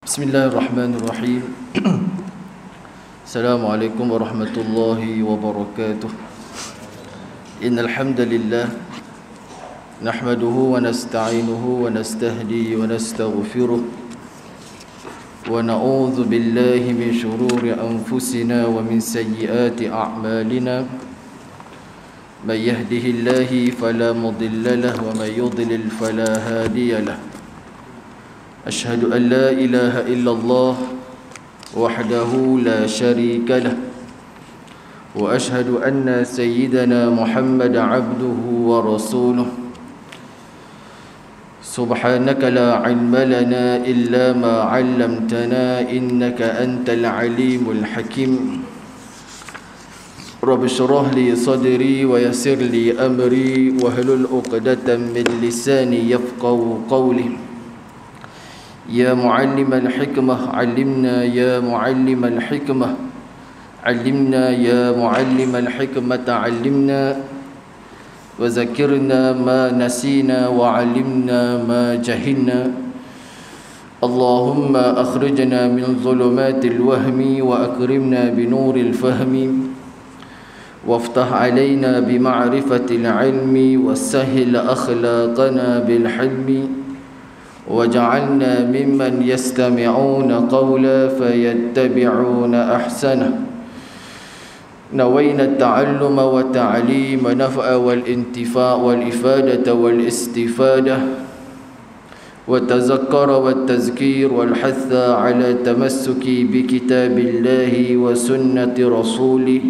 Bismillahirrahmanirrahim. Assalamualaikum warahmatullahi wabarakatuh. Innal hamdalillah nahmaduhu wa nasta'inuhu wa nastahdi wa nastaghfiruh wa na'udzu billahi min shururi anfusina wa min sayyiati a'malina. May yahdihillahu fala mudilla lahu wa may yudlil fala hadiya lahu. أشهد أن لا إله إلا الله وحده لا شريك له وأشهد أن سيدنا محمد عبده ورسوله سبحانك لا علم لنا إلا ما علمتنا إنك أنت العليم الحكيم رب اشرح لي صدري ويسر لي أمري واحلل عقدة من لساني يفقهوا قولي يا معلم الحكمة علمنا يا معلم الحكمة علمنا يا معلم الحكمة علمنا وذكرنا ما نسينا وعلمنا ما جهلنا اللهم أخرجنا من ظلمات الوهم وأكرمنا بنور الفهم وافتح علينا بمعرفة العلم وسهل أخلاقنا بالحلم وجعلنا ممن يستمعون قولا فيتبعون أحسنه نوينا التعلم والتعليم ونفع والانتفاع والإفادة والاستفادة والتذكر والتذكير والحث على التمسك بكتاب الله وسنة رسوله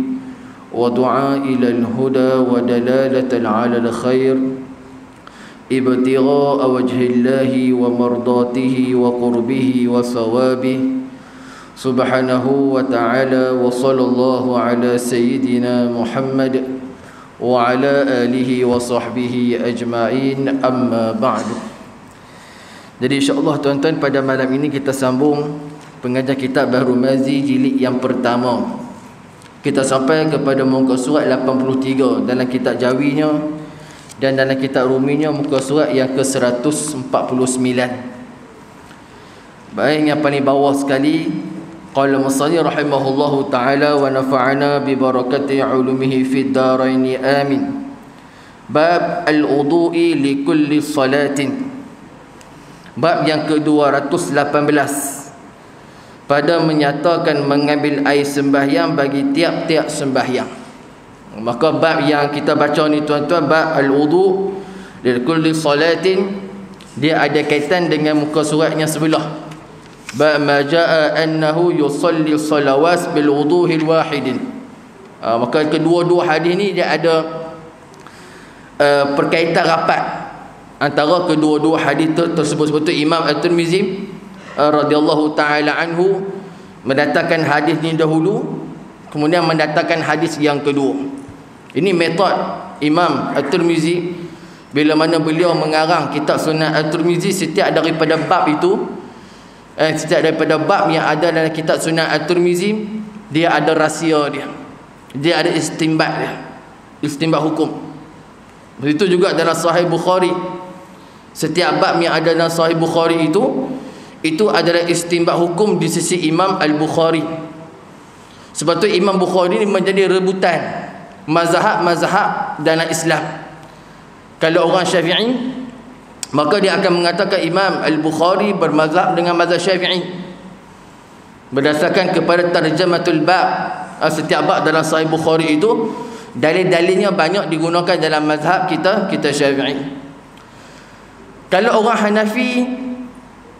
ودعاء إلى الهدى ودلالة على الخير ابتغاء وجه الله ومرضاته وقربه وثوابه سبحانه وتعالى وصلى الله على سيدنا محمد وعلى آله وصحبه أجمعين أما بعد. Jadi insyaAllah tuan-tuan, pada malam ini kita sambung pengajian kitab Bahrul Mazi jilid yang pertama. Kita sampai kepada muka surat 83 dalam kitab Jawinya, dan dalam kitab Ruminya muka surat yang ke-149. Baik, yang paling bawah sekali, qala musannif rahimahullahu taala wa nafa'ana bi barakati ulumihi fid darain amin. Bab al-wudu'i li kulli salatin. Bab yang ke-218 pada menyatakan mengambil air sembahyang bagi tiap-tiap sembahyang. Maka bab yang kita baca ni tuan-tuan, bab al-wudu' li kulli salatin, dia ada kaitan dengan muka suratnya sebelah. Bab ma jaa annahu yusalli salawat bil wudu'il wahidin. Maka kedua-dua hadis ni dia ada perkaitan rapat antara kedua-dua hadis tersebut. Sebab tu Imam At-Tirmizi radhiyallahu taala anhu mendatangkan hadis ni dahulu, kemudian mendatangkan hadis yang kedua. Ini metod Imam At-Tirmizi. Bila mana beliau mengarang kitab Sunan At-Tirmizi, setiap daripada bab itu, setiap daripada bab yang ada dalam kitab Sunan At-Tirmizi, dia ada rahsia dia, dia ada istinbat dia, istinbat hukum. Begitu juga dalam Sahih Bukhari, setiap bab yang ada dalam Sahih Bukhari itu adalah istinbat hukum di sisi Imam Al-Bukhari. Sebab tu Imam Bukhari ini menjadi rebutan mazhab-mazhab dalam Islam. Kalau orang Syafi'i, maka dia akan mengatakan Imam Al-Bukhari bermazhab dengan mazhab Syafi'i berdasarkan kepada tarjamatul bab. Setiap bab dalam Sahih Bukhari itu dalil-dalilnya banyak digunakan dalam mazhab kita Syafi'i. Kalau orang Hanafi,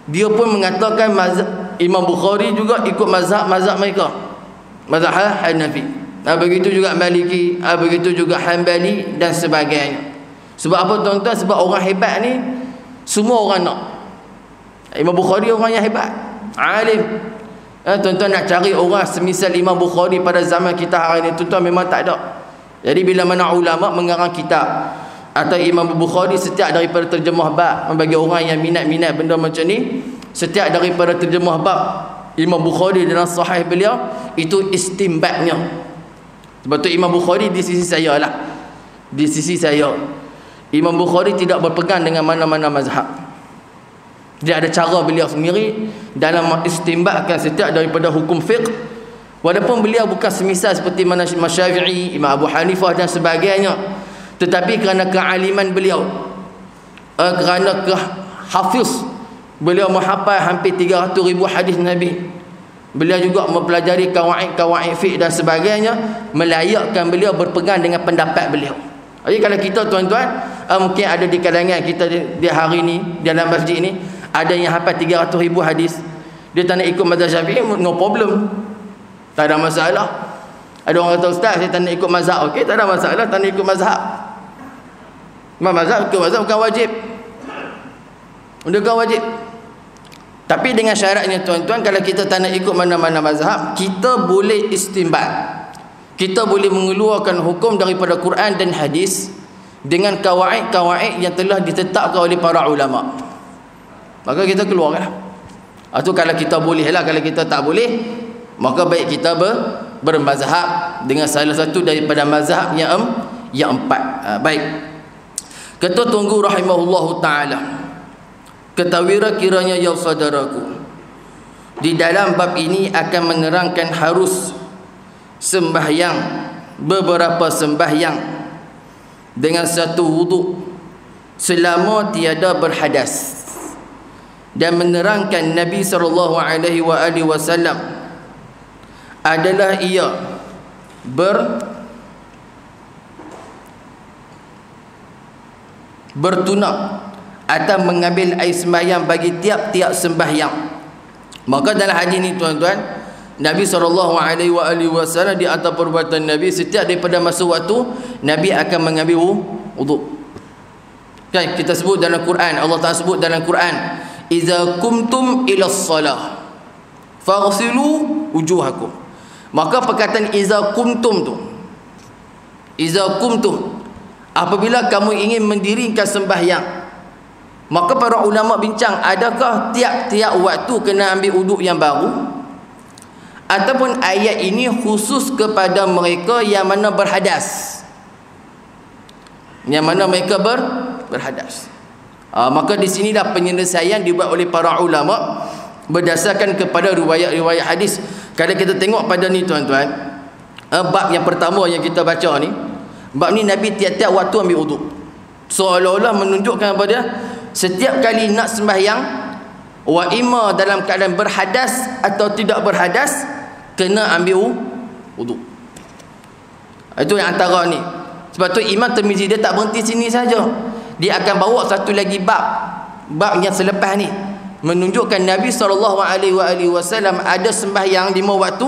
dia pun mengatakan mazhab Imam Bukhari juga ikut mazhab mereka, mazhab Hanafi. Begitu juga Maliki, begitu juga Hanbali dan sebagainya. Sebab apa tuan-tuan? Sebab orang hebat ni semua orang nak. Imam Bukhari orang yang hebat, alim. Tuan-tuan nak cari orang semisal Imam Bukhari pada zaman kita hari ni, tuan-tuan, memang tak ada. Jadi bila mana ulama mengarang kitab atau Imam Bukhari, setiap daripada terjemah bab, bagi orang yang minat benda macam ni, setiap daripada terjemah bab Imam Bukhari dalam sahih beliau itu istinbatnya. Sebab tu Imam Bukhari di sisi saya lah, di sisi saya Imam Bukhari tidak berpegang dengan mana-mana mazhab. Dia ada cara beliau sendiri dalam mengistinbatkan setiap daripada hukum fiqh. Walaupun beliau bukan semisal seperti Imam Syafi'i, Imam Abu Hanifah dan sebagainya, tetapi kerana kealiman beliau, kerana hafiz beliau menghafal hampir 300,000 hadis Nabi. Beliau juga mempelajari kawaid fiqh dan sebagainya, melayakkan beliau berpegang dengan pendapat beliau. Jadi kalau kita tuan-tuan, mungkin ada di kalangan kita di hari ini dalam masjid ini, ada yang hafal 300,000 hadis, dia tak nak ikut mazhab Syafi'i, no problem, tak ada masalah. Ada orang kata, ustaz saya tak nak ikut mazhab, okey, tak ada masalah, tak nak ikut mazhab. Mazhab bukan wajib, bukan wajib. Tapi dengan syaratnya tuan-tuan, kalau kita tak nak ikut mana-mana mazhab, kita boleh istinbat, kita boleh mengeluarkan hukum daripada Quran dan hadis dengan kawaid-kawaid yang telah ditetapkan oleh para ulama. Maka kita keluarkan. Atau kalau kita boleh lah, kalau kita tak boleh, maka baik kita bermazhab dengan salah satu daripada mazhab yang empat. Baik. Kata Tunggu rahimahullahu ta'ala, ketahuilah kiranya ya saudaraku, di dalam bab ini akan menerangkan harus sembahyang, beberapa sembahyang dengan satu wuduk selama tiada berhadas, dan menerangkan Nabi SAW adalah ia bertunang atau mengambil air sembahyang bagi tiap-tiap sembahyang. Maka dalam hadis ini tuan-tuan, Nabi SAW di atas perbuatan Nabi, setiap daripada masa waktu Nabi akan mengambil wuduk. Kan kita sebut dalam Quran, Allah Ta'ala sebut dalam Quran, iza kumtum ila salah faghsilu wujuhakum. Maka perkataan iza kumtum tu, iza kumtum, apabila kamu ingin mendirikan sembahyang, maka para ulama bincang, adakah tiap-tiap waktu kena ambil wuduk yang baru, ataupun ayat ini khusus kepada mereka yang mana berhadas, yang mana mereka berhadas. Maka di sinilah penyelesaian dibuat oleh para ulama berdasarkan kepada riwayat-riwayat hadis. Kalau kita tengok pada ni tuan-tuan, bab yang pertama yang kita baca ni, bab ni Nabi tiap-tiap waktu ambil wuduk, seolah-olah menunjukkan kepada setiap kali nak sembahyang, wa imma dalam keadaan berhadas atau tidak berhadas, kena ambil wuduk. Itu yang antara ni. Sebab tu Imam Tirmizi dia tak berhenti sini saja, dia akan bawa satu lagi bab yang selepas ni, menunjukkan Nabi SAW ada sembahyang 5 waktu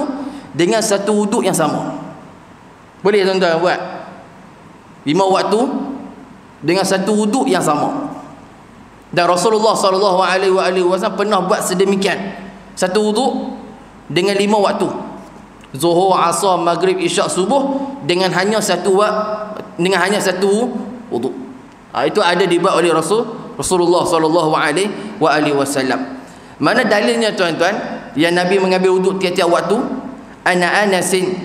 dengan satu wuduk yang sama. Boleh tuan-tuan buat 5 waktu dengan satu wuduk yang sama. Dan Rasulullah SAW pernah buat sedemikian, satu wuduk dengan 5 waktu, Zuhur, Asar, Maghrib, Isyak, Subuh, dengan hanya satu wuduk. Itu ada dibuat oleh Rasulullah SAW. Mana dalilnya tuan-tuan yang Nabi mengambil wuduk tiap-tiap waktu? Ana Anasin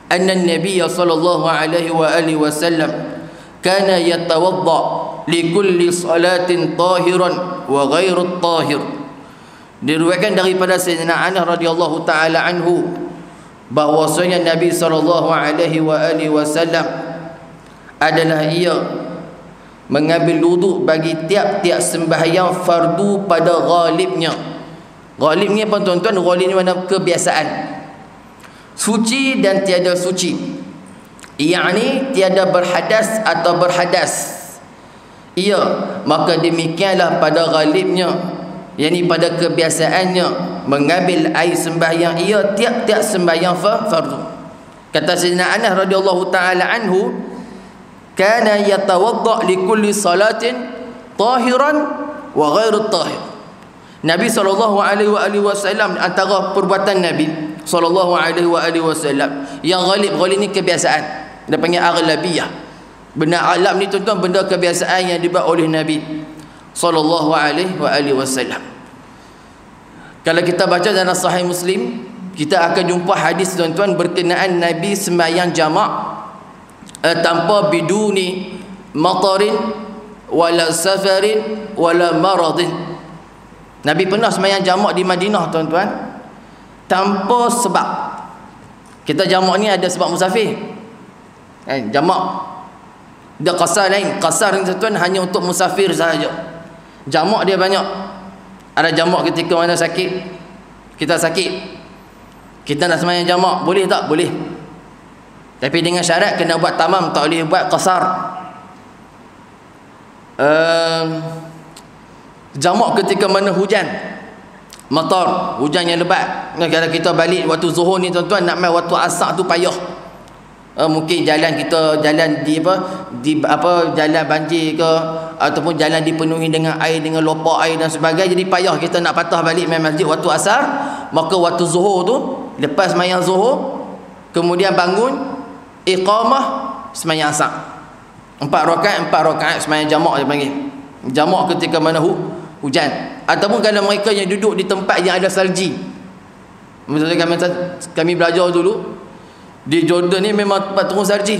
anna Nabiy sallallahu alaihi wasallam kana yatawadda li kulli salatin tahiran wa ghairu tahir. Diriwayatkan daripada Sayyidina Anas radhiyallahu taala anhu bahwasanya Nabi sallallahu alaihi wasallam adalah ia mengambil wuduk bagi tiap-tiap sembahyang fardu pada ghalibnya. Ghalib ni apa tuan-tuan? Ghalib ni mana? Kebiasaan. Suci dan tiada suci, yakni tiada berhadas atau berhadas. Ia, maka demikianlah pada ghalibnya, yakni pada kebiasaannya, mengambil air sembahyang ia tiap-tiap sembahyang fardu. Kata Sayyidina Anas radhiyallahu taala anhu, kana yatawadda li kulli salatin tahiran wa ghairu tahir. Nabi SAW, antara perbuatan Nabi SAW yang ghalib ni kebiasaan, dia panggil aghlabiyah. Benda aghlab ni tuan-tuan, benda kebiasaan yang dibuat oleh Nabi SAW. Kalau kita baca dalam Sahih Muslim, kita akan jumpa hadis tuan-tuan berkenaan Nabi sembahyang jamak tanpa biduni matarin wala safarin wala maradin. Nabi pernah sembahyang jamak di Madinah tuan-tuan, tanpa sebab. Kita jamak ni ada sebab musafir, jamak. Dia qasar lain. Qasar ni tuan hanya untuk musafir sahaja. Jamak dia banyak. Ada jamak ketika mana sakit, kita sakit, kita nak sembahyang jamak, boleh tak? Boleh. Tapi dengan syarat kena buat tamam, tak boleh buat qasar. Jamak ketika mana hujan, matar, hujan yang lebat. Kalau kita balik waktu zuhur ni tuan-tuan, nak main waktu asar tu payah. Mungkin jalan kita jalan di jalan banjir ke, ataupun jalan dipenuhi dengan air, dengan lopak air dan sebagainya, jadi payah kita nak patah balik main masjid waktu asar. Maka waktu zuhur tu, lepas sembahyang zuhur, kemudian bangun, iqamah, sembahyang asar. 4 rakaat sembahyang jamak dia panggil. Jamak ketika mana hujan. Ataupun kalau mereka yang duduk di tempat yang ada salji. Misalnya kami belajar dulu di Jordan ni, memang tempat turun salji.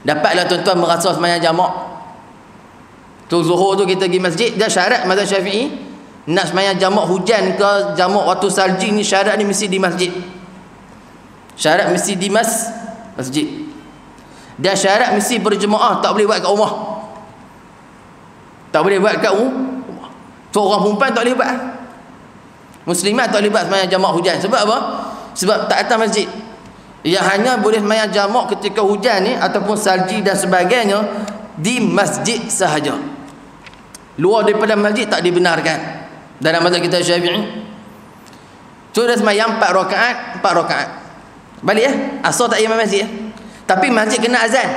Dapatlah tuan-tuan merasa sembahyang jamak. Tu zuhur tu kita pergi masjid, dia syarat mazhab Syafi'i, nak sembahyang jamak hujan ke jamak waktu salji ni, syarat ni mesti di masjid. Syarat mesti di masjid. Dan syarat mesti berjemaah, tak boleh buat kat rumah. Tak boleh buat kat rumah. Tu orang perempuan tak boleh buat. Muslimat tak boleh buat sembahyang jamak hujan. Sebab apa? Sebab tak atas masjid. Yang hanya boleh sembahyang jamak ketika hujan ni ataupun salji dan sebagainya di masjid sahaja. Luar daripada masjid tak dibenarkan dalam mazhab kita Syafi'i. Tu dah sembahyang 4 rakaat. Balik ya. Asal tak payah masjid. Tapi masjid kena azan.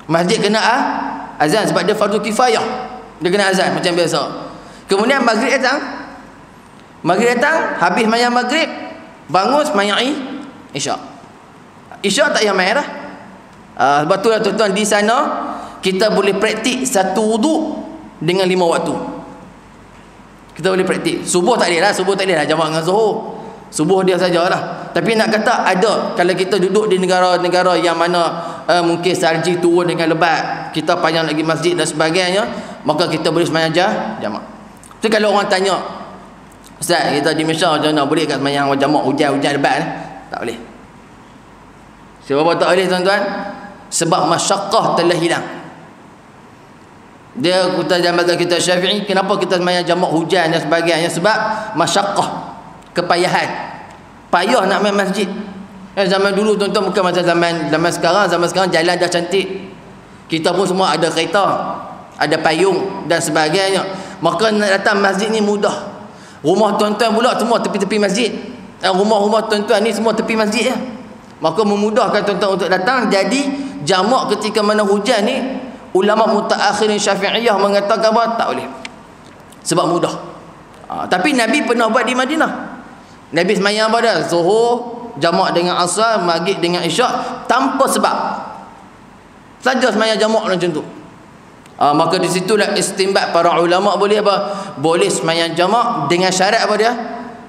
Masjid kena azan sebab dia fardu kifayah. Dia kena azan macam biasa. Kemudian maghrib datang, habis sembahyang maghrib, bangun sembahyang isyak. Isyak tak payah main dah. Sebab tu lah tuan-tuan, di sana kita boleh praktik satu wuduk dengan 5 waktu. Kita boleh praktik. Subuh tak boleh lah jamak dengan zuhur. Subuh dia sajalah. Tapi nak kata ada, kalau kita duduk di negara-negara yang mana mungkin salji turun dengan lebat, kita payah lagi masjid dan sebagainya, maka kita boleh sembahyang jamak. Tu kalau orang tanya, Ustaz, kita di Malaysia macam mana, boleh kat sembahyang jamak hujan lebat? Tak boleh. Sebab tak boleh tuan-tuan? Sebab masyaqqah telah hilang. Dia kata dalam mazhab kita Syafi'i, kenapa kita sembahyang jamak hujan dan sebagainya? Sebab masyaqqah, kepayahan. Payah nak main masjid. Zaman dulu tuan-tuan bukan macam zaman sekarang. Zaman sekarang jalan dah cantik. Kita pun semua ada kereta, ada payung dan sebagainya. Maka nak datang masjid ni mudah. Rumah tuan-tuan pula semua tepi-tepi masjid. Rumah-rumah tuan-tuan ni semua tepi masjid ya. Maka memudahkan tuan-tuan untuk datang. Jadi jamak ketika mana hujan ni, ulama mutaakhirin Syafi'iyah mengatakan bahawa tak boleh. Sebab mudah. Tapi Nabi pernah buat di Madinah. Nabi sembahyang apa dah? Zuhur jamak dengan asar, maghrib dengan isyak tanpa sebab. Saja sembahyang jamak macam tu. Maka di situlah istinbat para ulama boleh apa? Boleh sembahyang jamak dengan syarat apa dia?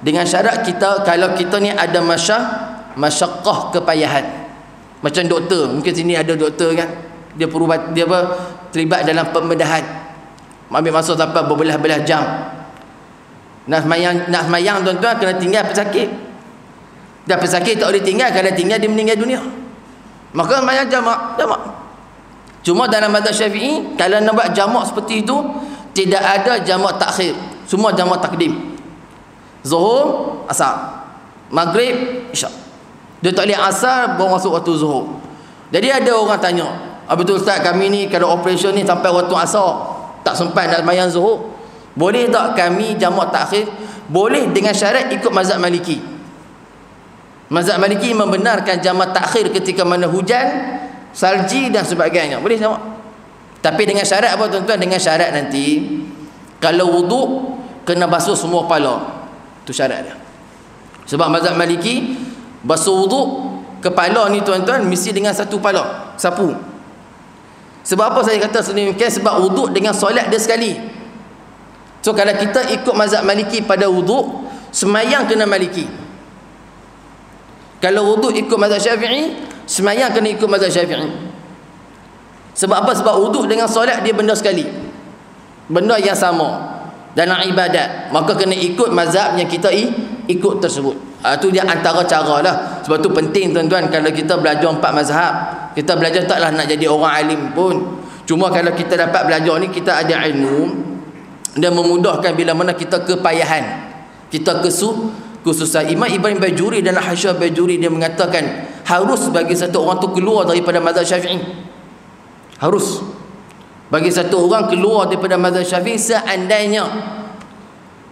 Dengan syarat kita, kalau kita ni ada masyaqqah, kepayahan. Macam doktor, mungkin sini ada doktor kan, dia perlu dia terlibat dalam pembedahan, ambil masa sampai berbelah-belah jam. Nak semayang tuan-tuan kena tinggal pesakit. Dah pesakit tak boleh tinggal, kalau tinggal dia meninggal dunia. Maka semayang jamak. Cuma dalam mazhab Syafi'i, kalau nak buat jamak seperti itu, tidak ada jamak takhir, semua jamak takdim. Zuhur, asar, maghrib, isyak. Dia tak boleh asar baru masuk waktu zuhur. Jadi ada orang tanya, betul Ustaz, kami ni kalau operation ni sampai waktu asar, tak sempat nak semayang zuhur, boleh tak kami jamak takhir? Boleh, dengan syarat ikut mazhab Maliki. Mazhab Maliki membenarkan jamak takhir ketika mana hujan, salji dan sebagainya, boleh jamak. Tapi dengan syarat apa tuan-tuan? Dengan syarat nanti kalau wuduk kena basuh semua kepala. Itu syarat dia. Sebab mazhab Maliki basuh wuduk kepala ni tuan-tuan mesti dengan satu kepala, sapu. Sebab apa saya kata sedemikian? Sebab wuduk dengan solat dia sekali. So kalau kita ikut mazhab Maliki pada wuduk, semayang kena Maliki. Kalau wuduk ikut mazhab Syafi'i, semayang kena ikut mazhab Syafi'i. Sebab apa? Sebab wuduk dengan solat dia benda sekali, benda yang sama. dalam ibadat, maka kena ikut mazhab yang kita ikut tersebut. Itu dia antara cara lah. Sebab tu penting tuan-tuan, kalau kita belajar 4 mazhab, kita belajar taklah nak jadi orang alim pun. Cuma kalau kita dapat belajar ni, kita ada ilmu dan memudahkan bila mana kita kepayahan, kita khususan. Imam Ibn Bajuri dalam Hasyiah Bajuri dia mengatakan harus bagi satu orang tu keluar daripada mazhab Syafi'i. Harus bagi satu orang keluar daripada mazhab Syafi'i seandainya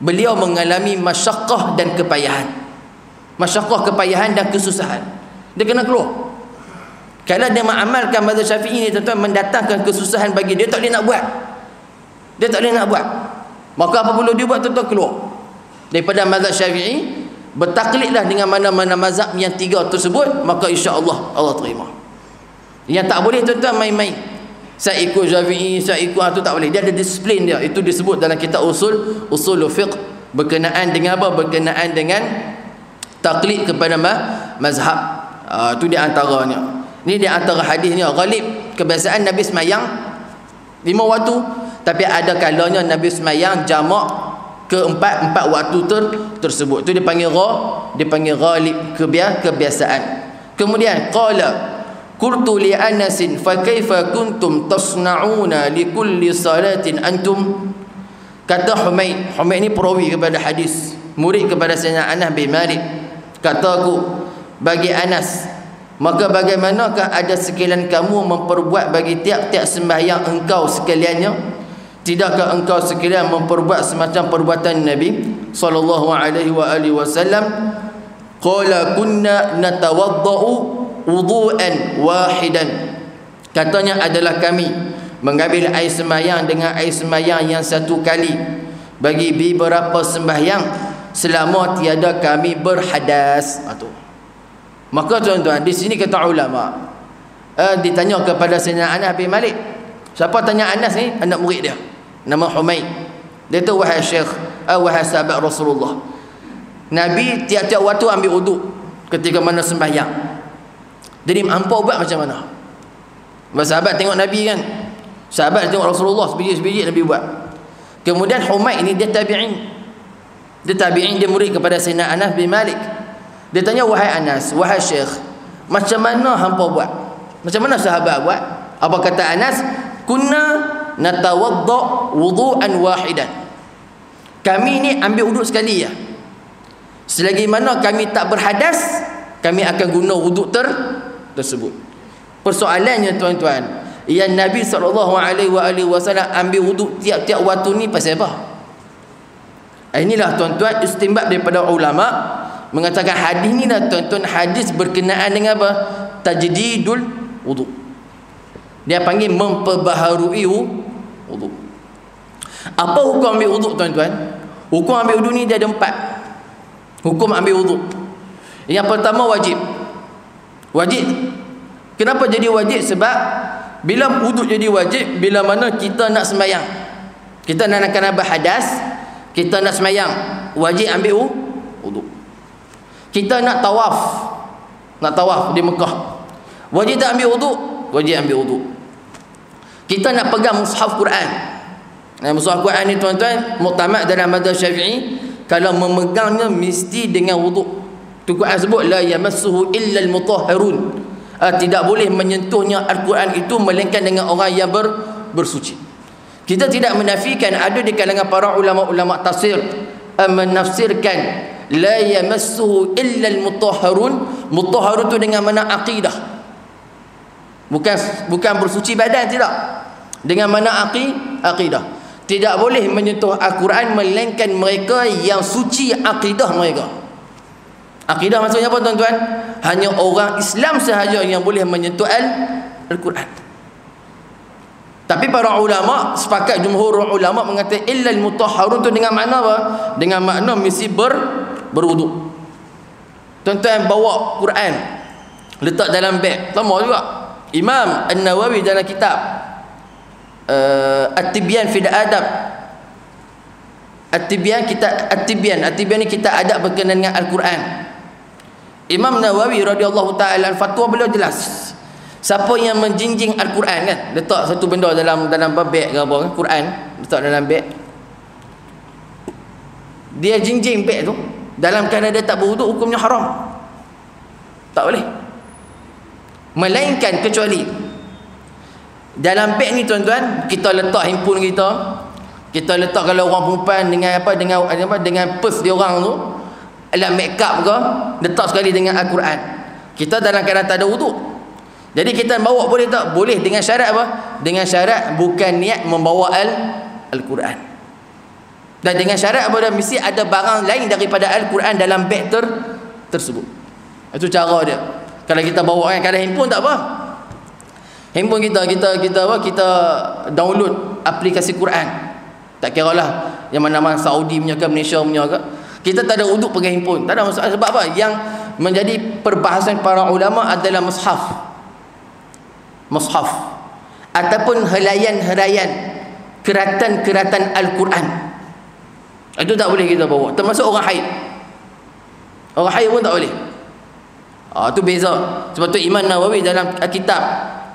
beliau mengalami masyaqqah dan kepayahan. Masyaqqah, kepayahan dan kesusahan, dia kena keluar. Kalau dia mengamalkan mazhab Syafi'i ni tuan-tuan, mendatangkan kesusahan bagi dia, tak boleh nak buat. Dia tak boleh nak buat. Maka apa perlu dia buat tuan-tuan? Keluar daripada mazhab Syafi'i, bertaklidlah dengan mana-mana mazhab yang 3 tersebut, maka insya-Allah Allah terima. Yang tak boleh tuan-tuan main-main. Saya ikut Syafi'i, saya ikut itu, tak boleh. Dia ada disiplin dia. Itu disebut dalam kitab usul fiqh berkenaan dengan apa? Berkenaan dengan taklid kepada mazhab. Itu di antaranya. Ini di antara hadisnya. Ghalib kebiasaan Nabi semayang 5 waktu, tapi ada kalanya Nabi semayang jamak keempat waktu tersebut. Itu dipanggil ghalib, kebiasaan. Kemudian qala qultu li Anas fa kaifa kuntum tasna'una li kulli salatin antum. Kata Humaid ni perawi kepada hadis, murid kepada Sayyidina Anas bin Malik. Kata aku bagi Anas, maka bagaimanakah ada sekalian kamu memperbuat bagi tiap-tiap sembahyang engkau sekaliannya? Tidakkah engkau sekalian memperbuat semacam perbuatan Nabi sallallahu alaihi wasallam? Qala kunna natawaddau wudu'an wahidan. Katanya adalah kami mengambil air sembahyang dengan air sembahyang yang satu kali bagi beberapa sembahyang selama tiada kami berhadas. Maka tuan-tuan, di sini kata ulama, ditanya kepada Sayyidina Anas bin Malik. Siapa tanya Anas ni? Anak murid dia, nama Humaid. Dia tu, wahai syekh, wahai sahabat Rasulullah, Nabi tiap-tiap waktu ambil wuduk ketika mana sembahyang. Jadi hampa buat macam mana? Sahabat tengok Nabi kan, sahabat tengok Rasulullah, sebiji-sebiji Nabi buat. Kemudian Humaid ni dia tabi'in, dia murid kepada Sayyidina Anas bin Malik. Dia tanya, wahai Anas, wahai syekh, macam mana hampa buat? Macam mana sahabat buat? Apa kata Anas? Kunna natawadda wudu'an wahidan. Kami ni ambil wuduk sekali ya. Selagi mana kami tak berhadas, kami akan guna wuduk tersebut. Persoalannya tuan-tuan, yang Nabi SAW ambil wuduk tiap-tiap waktu ni pasal apa? Inilah tuan-tuan istinbat daripada ulama, mengatakan hadis ni lah tuan-tuan, hadis berkenaan dengan apa? Tajdidul wuduk. Dia panggil memperbaharui wuduk. Apa hukum ambil wuduk tuan-tuan? Hukum ambil wuduk ni dia ada 4. Hukum ambil wuduk. Yang pertama wajib. Kenapa jadi wajib? Sebab bila wuduk jadi wajib, bila mana kita nak sembahyang, kita nak berhadas, kita nak sembahyang, wajib ambil wuduk. Kita nak tawaf di Mekah, wajib tak ambil wuduk? Wajib ambil wuduk. Kita nak pegang mushaf Quran. Mushaf Quran ni tuan-tuan muktamad dalam mazhab Syafi'i, kalau memegangnya mesti dengan wuduk. Tu Quran sebut la yamassuhu illa al-mutahharun. Tidak boleh menyentuhnya Al-Quran itu melainkan dengan orang yang bersuci. Kita tidak menafikan, ada di kalangan para ulama-ulama tafsir menafsirkan la yamassuhu illa al-mutahharun. Mutahharun tu dengan mana akidah. Bukan bersuci badan, tidak. Dengan mana akidah. Tidak boleh menyentuh Al-Quran melainkan mereka yang suci akidah mereka. Akidah maksudnya apa tuan-tuan? Hanya orang Islam sahaja yang boleh menyentuh Al-Quran. Tapi para ulama sepakat, jumhur ulama mengatakan illa al-mutahharun tu dengan makna apa? Dengan makna mesti berwuduk. Tuan-tuan bawa Quran letak dalam beg, sama juga. Imam An-Nawawi dalam kitab At-Tibyan fi Adab, At-Tibyan ni kita adab berkenaan dengan Al-Quran. Imam Nawawi radhiyallahu taala fatwa beliau jelas. Siapa yang menjinjing Al-Quran kan, letak satu benda dalam beg ke apa kan, Quran letak dalam beg, dia jinjing beg tu dalam keadaan dia tak berwuduk, hukumnya haram. Tak boleh. Melainkan kecuali dalam beg ni tuan-tuan, kita letak handphone kita letak, kalau orang perempuan dengan purse dia orang tu, alat make up ke, letak sekali dengan Al-Quran. Kita dalam keadaan tak ada wuduk, jadi kita bawa boleh tak? Boleh, dengan syarat apa? Dengan syarat bukan niat membawa Al-Quran. Dan dengan syarat apa? Dia mesti ada barang lain daripada Al-Quran dalam beg tersebut. Itu cara dia. Kalau kita bawa kan, kalau handphone tak apa. Handphone kita download aplikasi Quran. Tak kira lah yang mana-mana Saudi punya ke, Malaysia punya ke, kita tak ada wuduk pegang handphone, tak ada masalah. Sebab apa? Yang menjadi perbahasan para ulama adalah mushaf ataupun helaian-helaian keratan-keratan Al-Quran. Itu tak boleh kita bawa, termasuk orang haid. Orang haid pun tak boleh. Itu beza. Sebab tu Imam Nawawi dalam kitab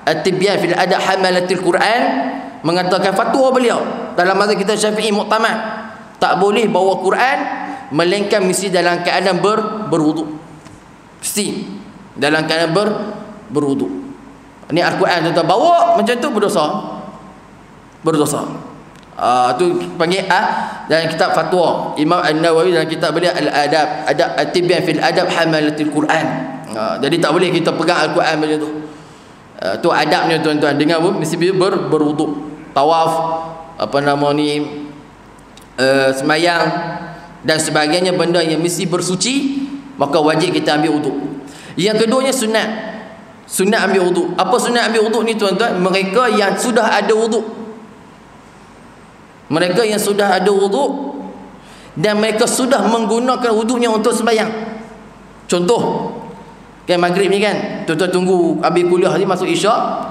At-Tibyan fil Adab Hamalatil Quran mengatakan, fatwa beliau dalam mazhab kita Syafi'i muktamad, tak boleh bawa Quran melainkan mesti dalam keadaan berwuduk. Mesti dalam keadaan berwuduk. Ini Al-Quran tu bawa macam tu berdosa. Tu panggil dalam kitab fatwa Imam An-Nawawi dalam kitab beliau Al-Adab At-Tibyan fil Adab Hamalatil Quran. Jadi tak boleh kita pegang Al-Quran macam tu. Tu adabnya tuan-tuan, dengan mesti berwuduk. Tawaf, semayang dan sebagainya, benda yang mesti bersuci, maka wajib kita ambil wuduk. Yang keduanya sunat ambil wuduk. Apa sunat ambil wuduk ni tuan-tuan? Mereka yang sudah ada wuduk, dan mereka sudah menggunakan wuduknya untuk sembahyang. Contoh kan maghrib ni kan, tuan-tuan tunggu habis kuliah ni masuk isyak,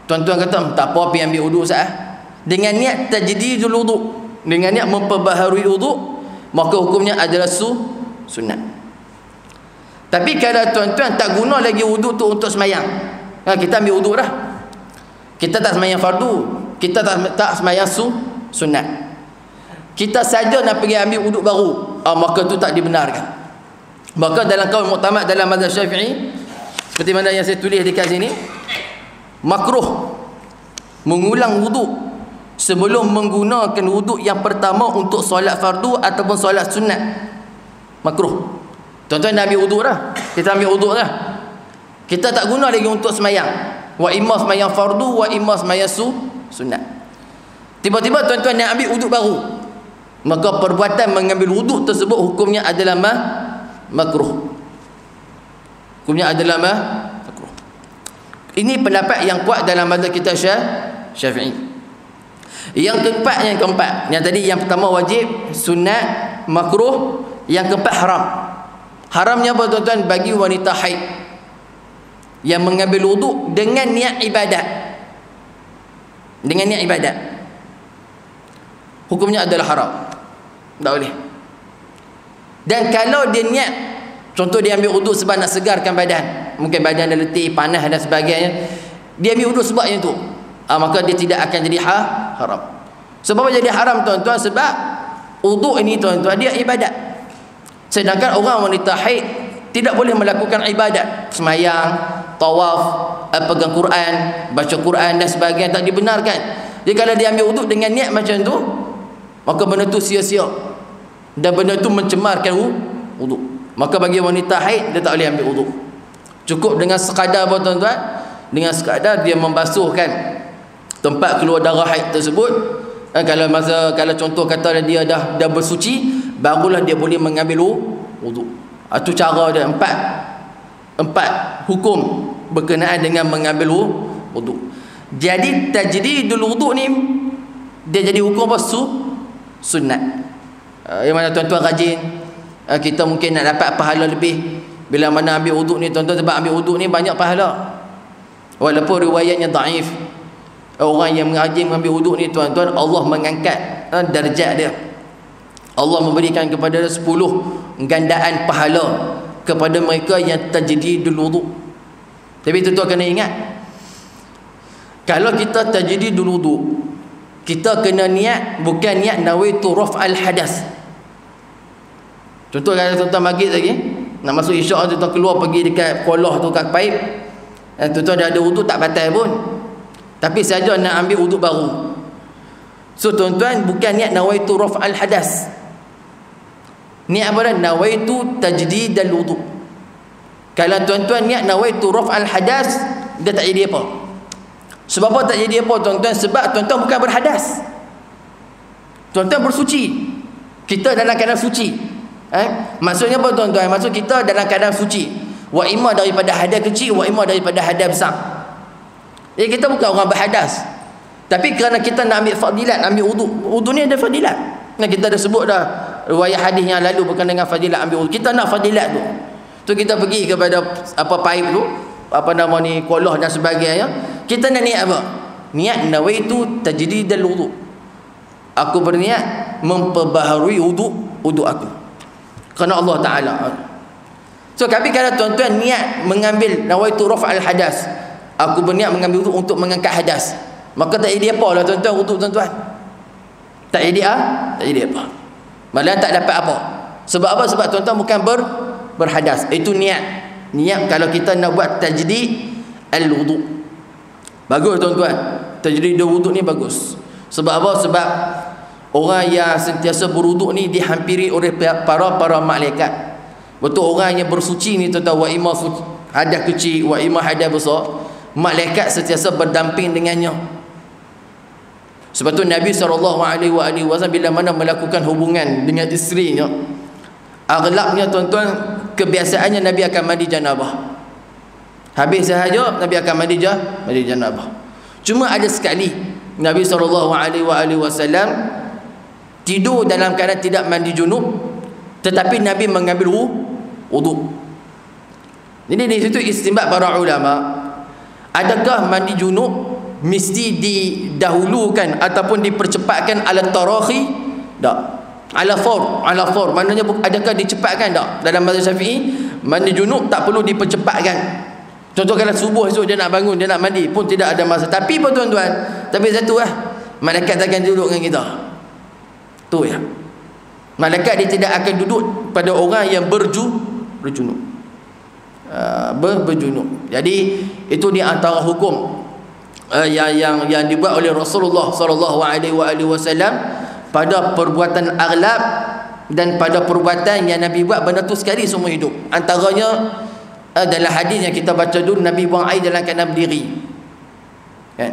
tuan-tuan kata tak apa, pergi ambil wuduk sah, dengan niat tajdidul wuduk, dengan niat memperbaharui wuduk, maka hukumnya adalah sunat. Tapi kalau tuan-tuan tak guna lagi wuduk tu untuk sembahyang, kita ambil wuduk dah, kita tak sembahyang fardu, kita tak sembahyang sunat, kita saja nak pergi ambil wuduk baru, maka tu tak dibenarkan. Maka dalam kaul muktamad dalam mazhab Syafi'i, seperti mana yang saya tulis dekat sini, makruh mengulang wuduk sebelum menggunakan wuduk yang pertama untuk solat fardu ataupun solat sunat. Makruh. Tuan-tuan dah ambil wuduk dah, kita ambil wuduk dah, kita tak guna lagi untuk semayang, wa imma semayang fardu wa imma semayang sunat. Tiba-tiba tuan-tuan nak ambil wuduk baru, maka perbuatan mengambil wuduk tersebut hukumnya adalah makruh. Hukumnya adalah makruh. Ini pendapat yang kuat dalam mazhab kita Syafi'i. Yang keempat, yang tadi yang pertama wajib, sunat, makruh. Yang keempat haram. Haramnya apa tuan-tuan? Bagi wanita haid yang mengambil wuduk dengan niat ibadat, hukumnya adalah haram, tak boleh. Dan kalau dia niat, contoh dia ambil wuduk sebab nak segarkan badan, mungkin badan dah letih, panas dan sebagainya, dia ambil wuduk sebab yang tu, maka dia tidak akan jadi haram. Sebab apa jadi haram tuan-tuan? Sebab wuduk ini tuan-tuan dia ibadat, sedangkan orang wanita haid tidak boleh melakukan ibadat, semayang, tawaf, pegang Quran, baca Quran dan sebagainya, tak dibenarkan. Jadi kalau dia ambil wuduk dengan niat macam tu, maka benda tu sia-sia dan benda tu mencemarkan wuduk. Maka bagi wanita haid, dia tak boleh ambil wuduk. Cukup dengan sekadar apa tuan-tuan? Dengan sekadar dia membasuhkan tempat keluar darah haid tersebut. Kalau contoh kata dia dah bersuci, barulah dia boleh mengambil wuduk. Itu cara dia. Empat hukum berkenaan dengan mengambil wuduk. Jadi tajdidul wuduk ni dia jadi hukum apa? Sunat. Yang mana tuan-tuan rajin, kita mungkin nak dapat pahala lebih bila mana ambil wuduk ni tuan-tuan. Sebab ambil wuduk ni banyak pahala, walaupun riwayatnya daif. Orang yang rajin mengambil wuduk ni tuan-tuan, Allah mengangkat darjat dia. Allah memberikan kepada 10 gandaan pahala kepada mereka yang tajdidul wuduk. Tapi tuan-tuan kena ingat, kalau kita tajdidul wuduk, kita kena niat, bukan niat nawaitu raf'al hadas. Contoh kalau tuan-tuan maghrib lagi nak masuk isyak, tuan-tuan keluar pergi dekat kolah tu kat paip, tuan-tuan dah ada wuduk tak batal pun, tapi saja nak ambil wuduk baru. So tuan-tuan bukan niat nawaitu raf'al hadas, niat apa dah? Nawaitu tajdidal wuduk. Kalau tuan-tuan niat nawaitu raf'al hadas, dia tak jadi apa. Sebab apa tak jadi apa tuan-tuan? Sebab tuan-tuan bukan berhadas, tuan-tuan bersuci. Kita dalam keadaan suci. Maksudnya apa tuan-tuan? Maksud kita dalam keadaan suci. Wa imma daripada hadas kecil, wa imma daripada hadas besar. Kita bukan orang berhadas, tapi kerana kita nak ambil fadilat, ambil wuduk. Wuduk ni ada fadilat. Nah, kita dah sebut dah riwayat hadis yang lalu berkenaan dengan fadilat ambil wuduk. Kita nak fadilat tu. Tu kita pergi kepada apa paip tu, apa nama ni, kolah dan sebagainya. Kita nak niat apa? Niat nawaitu tajdidal wuduk. Aku berniat memperbaharui wuduk aku kerana Allah Taala. So tapi kalau tuan-tuan niat mengambil nawaitu raf'al hadas, aku berniat mengambil wuduk untuk mengangkat hadas, maka tak jadi apa lah tuan-tuan wuduk tuan-tuan. Tak jadi tak jadi apa. Malah tak dapat apa. Sebab apa? Sebab tuan-tuan bukan berhadas. Itu niat. Niat kalau kita nak buat tajdid al-wuduk. Bagus tuan-tuan. Tajdid wuduk ni bagus. Sebab apa? Sebab orang yang sentiasa berwuduk ni dihampiri oleh para malaikat. Betul, orang yang bersuci ni tuan-tuan, wa imma hadas kecil, wa imma hadas besar, malaikat sentiasa berdamping dengannya. Sebab tu Nabi SAW bila mana melakukan hubungan dengan isterinya, aghlabnya tuan-tuan, kebiasaannya Nabi akan mandi janabah. Habis sahaja Nabi akan mandi janabah. Cuma ada sekali Nabi SAW tidur dalam keadaan tidak mandi junub, tetapi Nabi mengambil wuduk. Jadi di situ istinbat para ulama, adakah mandi junub mesti didahulukan ataupun dipercepatkan ala tarahi? Tak. Ala for. Maknanya adakah dicepatkan? Tak. Dalam mazhab Syafi'i, mandi junub tak perlu dipercepatkan. Contoh kalau subuh esok dia nak bangun, dia nak mandi pun tidak ada masa. Tapi apa tuan-tuan? Tapi satu malaikat takkan duduk dengan kita. Tu ya. Malaikat dia tidak akan duduk pada orang yang berjunub. Berjunub. Jadi itu di antara hukum yang dibuat oleh Rasulullah SAW pada perbuatan aghlab dan pada perbuatan yang Nabi buat benda tu sekali seumur hidup. Antaranya dalam hadis yang kita baca dulu, Nabi buang air dalam keadaan berdiri. Kan?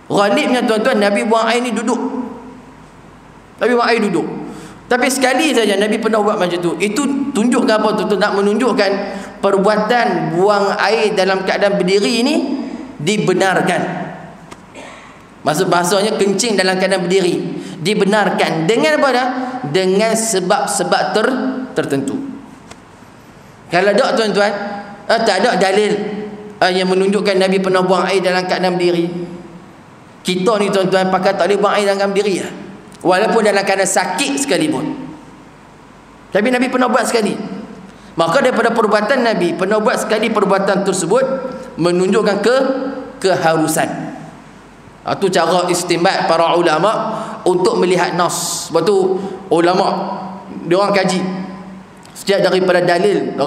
Ghalibnya tuan-tuan, Nabi buang air ni duduk. Nabi buang air duduk. Tapi sekali saja Nabi pernah buat macam tu. Itu tunjukkan apa tuan-tuan? Nak menunjukkan perbuatan buang air dalam keadaan berdiri ini dibenarkan. Maksud bahasanya kencing dalam keadaan berdiri dibenarkan dengan apa dah? Dengan sebab-sebab tertentu. Kalau tak tuan-tuan, tak ada dalil yang menunjukkan Nabi pernah buang air dalam keadaan berdiri. Kita ni tuan-tuan pakai tak boleh buang air dalam keadaan berdiri walaupun dalam keadaan sakit sekalipun. Tapi Nabi pernah buat sekali. Maka daripada perbuatan Nabi pernah buat sekali, perbuatan tersebut menunjukkan keharusan. Itu cara istinbat para ulama untuk melihat nas. Sebab tu ulama dia orang kaji setiap daripada dalil,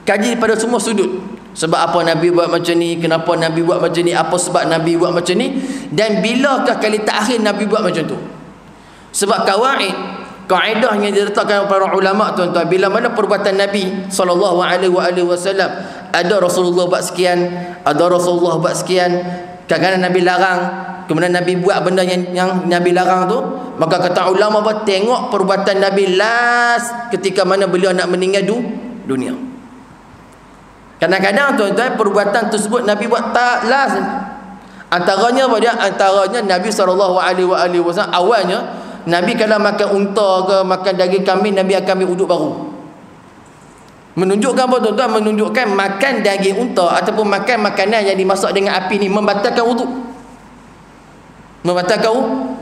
kaji daripada semua sudut. Sebab apa Nabi buat macam ni, kenapa Nabi buat macam ni, apa sebab Nabi buat macam ni, dan bilakah kali terakhir Nabi buat macam tu. Sebab kaedah yang diletakkan para ulama tuan-tuan, bila mana perbuatan Nabi SAW, ada Rasulullah buat sekian, ada Rasulullah buat sekian, kadang-kadang Nabi larang, kemudian Nabi buat benda yang Nabi larang tu, maka kata ulama apa, tengok perbuatan Nabi last ketika mana beliau nak meninggal dunia. Kadang-kadang tuan-tuan perbuatan tersebut Nabi buat tak last. Antaranya apa dia? Antaranya Nabi SAW awalnya Nabi kalau makan unta ke makan daging kambing, Nabi akan ambil wuduk baru. Menunjukkan apa tuan-tuan? Menunjukkan makan daging unta ataupun makan makanan yang dimasak dengan api ni membatalkan wuduk. Membatalkan wuduk.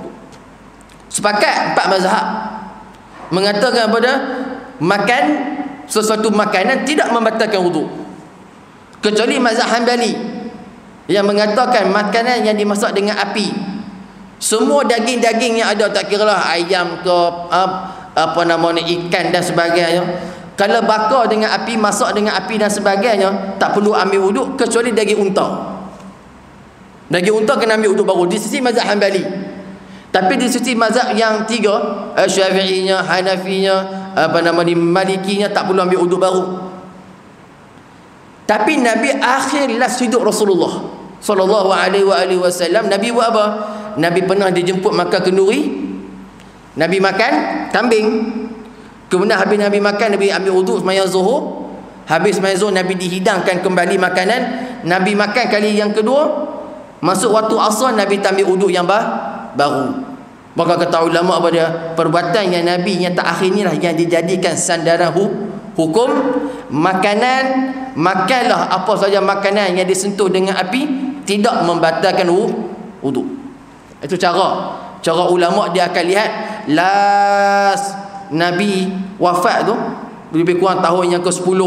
Sepakat 4 mazhab mengatakan apa dia? Makan sesuatu makanan tidak membatalkan wuduk, kecuali mazhab Hanbali yang mengatakan makanan yang dimasak dengan api, semua daging-daging yang ada, tak kiralah ayam ke apa namanya, ikan dan sebagainya. Kalau bakar dengan api, masak dengan api dan sebagainya, tak perlu ambil wuduk kecuali daging unta. Daging unta kena ambil wuduk baru di sisi mazhab Hanbali. Tapi di sisi mazhab yang tiga, Syafi'inya, Hanafinya, apa namanya, Malikinya, tak perlu ambil wuduk baru. Tapi Nabi akhir last hidup Rasulullah sallallahu alaihi wasallam, Nabi buat apa? Nabi pernah dijemput makan kenduri, Nabi makan kambing. Kemudian habis Nabi makan, Nabi ambil wuduk sembahyang Zuhur. Habis sembahyang Zuhur, Nabi dihidangkan kembali makanan. Nabi makan kali yang kedua, masuk waktu Asar, Nabi ambil wuduk yang baru. Maka kata ulama apa dia? Perbuatan yang Nabi yang terakhir inilah yang dijadikan sandaran hukum. Makanan, makanlah apa saja makanan yang disentuh dengan api, tidak membatalkan wuduk. Itu cara ulama, dia akan lihat last Nabi wafat tu lebih kurang tahun yang ke-10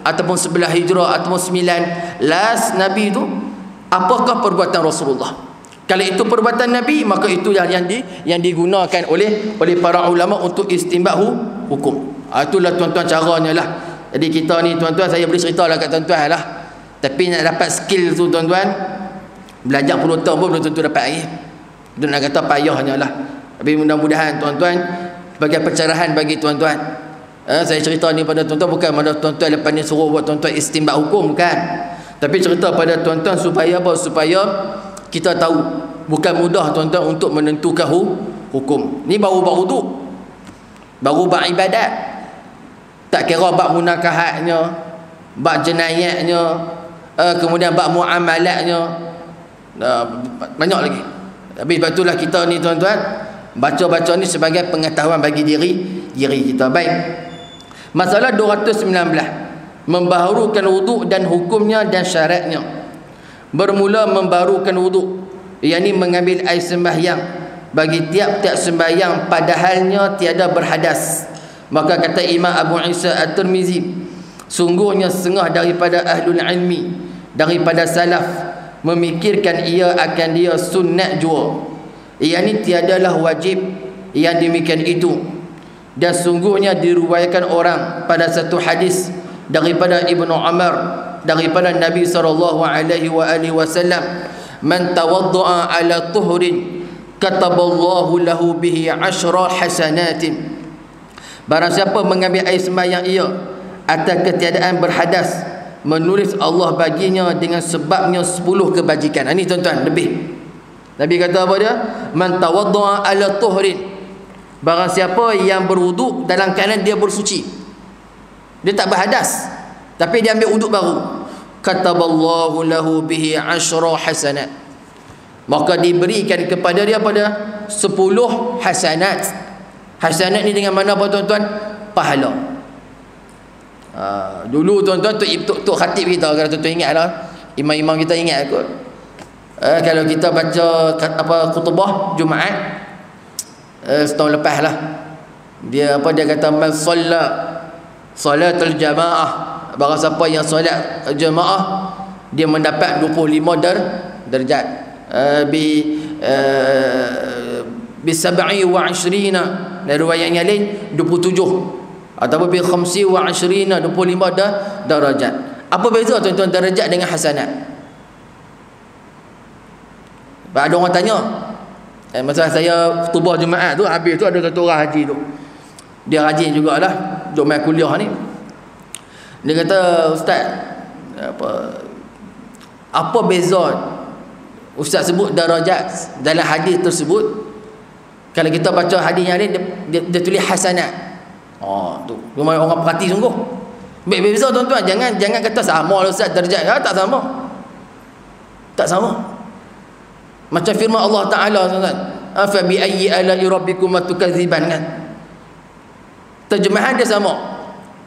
ataupun 11 Hijrah ataupun 9. Last Nabi tu, apakah perbuatan Rasulullah? Kalau itu perbuatan Nabi, maka itu yang digunakan oleh para ulama untuk istinbat hukum. Itulah tuan-tuan caranya lah. Jadi kita ni tuan-tuan, saya boleh cerita lah kat tuan-tuan lah. Tapi nak dapat skill tu tuan-tuan, belajar 10 tahun pun belum tentu dapat lagi. Dia nak kata payahnya lah. Tapi mudah-mudahan tuan-tuan, sebagai pencerahan bagi tuan-tuan, saya cerita ni pada tuan-tuan bukan pada tuan-tuan lepas ni suruh buat tuan-tuan istinbat hukum, bukan. Tapi cerita pada tuan-tuan supaya apa? Supaya kita tahu bukan mudah tuan-tuan untuk menentukan hukum. Ni baru bab wuduk, baru bab ibadat. Tak kira bab munakahatnya, bab jenayatnya, kemudian bab muamalatnya, banyak lagi. Tapi sebab itulah kita ni tuan-tuan, baca-baca ni sebagai pengetahuan bagi diri kita. Baik. Masalah 219, membaharukan wuduk dan hukumnya dan syaratnya. Bermula membaharukan wuduk, yakni mengambil air sembahyang bagi tiap-tiap sembahyang padahalnya tiada berhadas. Maka kata Imam Abu Isa At-Tirmizi, sungguhnya setengah daripada ahlul ilmi, daripada salaf, memikirkan ia akan dia sunnat jua, yakni tiadalah wajib yang demikian itu. Dan sungguhnya diriwayatkan orang pada satu hadis daripada Ibnu Umar, daripada Nabi SAW, man tawadda'a ala tuhrin kataballahu lahu bihi 10 hasanatin. Barang siapa mengambil air sembahyang ia atas ketiadaan berhadas, menulis Allah baginya dengan sebabnya 10 kebajikan. Ini tuan-tuan, lebih. Nabi kata apa dia? Man tawadda'a ala tuhrin, barang siapa yang berwuduk dalam keadaan dia bersuci, dia tak berhadas, tapi dia ambil wuduk baru, kataballahu lahu bihi 10 hasanat, maka diberikan kepada dia pada 10 hasanat. Hasanat ni dengan mana apa tuan-tuan? Pahala. Dulu tuan-tuan, Tok Khatib kita, kalau tuan-tuan ingat lah, imam-imam kita ingat kot, kalau kita baca khutbah Jumaat setahun lepas lah, dia kata man salatul jamaah, barang siapa yang solat jamaah, dia mendapat 25 darjat, bi 27, dan riwayat yang lain 27, ataupun bi 25 darajat. Apa beza tuan-tuan darajat dengan hasanat? Ada orang tanya, masa saya khutbah Jumaat tu, habis tu ada satu orang haji tu, dia rajin jugalah duk main kuliah ni. Dia kata, ustaz, apa beza ustaz sebut darajat dalam hadis tersebut? Kalau kita baca hadis yang lain, dia tulis hasanat. Tu memang orang perhati sungguh. Beza tuan-tuan, jangan kata sama lah ustaz darjat. Tak sama. Tak sama. Macam firman Allah Taala tuan-tuan, fa bi ayyi ala'i rabbikum tukadziban, kan? Terjemahan dia sama.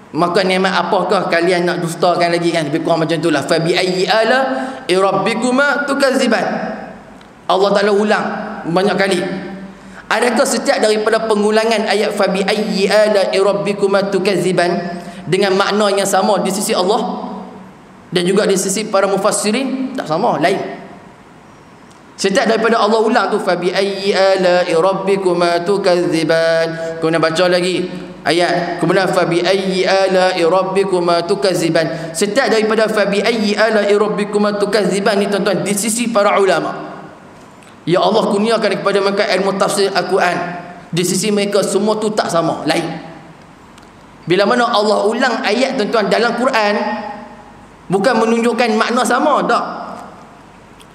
Maka nikmat apakah kalian nak dustakan lagi, kan? Lebih kurang macam itulah. Fa bi ayyi ala'i rabbikum tukadziban. Allah Taala ulang banyak kali. Adakah setiap daripada pengulangan ayat fa bi ayyi ala'i rabbikum tukadziban dengan makna yang sama di sisi Allah dan juga di sisi para mufassirin? Tak sama, lain. Setiap daripada Allah ulang tu, fa bi ayyi ala'i rabbikuma tukadziban. Kemudian baca lagi ayat, kemudian fa bi ayyi ala'i rabbikuma tukadziban. Setiap daripada fa bi ayyi ala'i rabbikuma tukadziban ni tuan-tuan, di sisi para ulama, ya Allah kurniakan kepada mereka ilmu tafsir Al-Quran, di sisi mereka semua tu tak sama, lain. Bila mana Allah ulang ayat tuan-tuan dalam Quran, bukan menunjukkan makna sama, tak,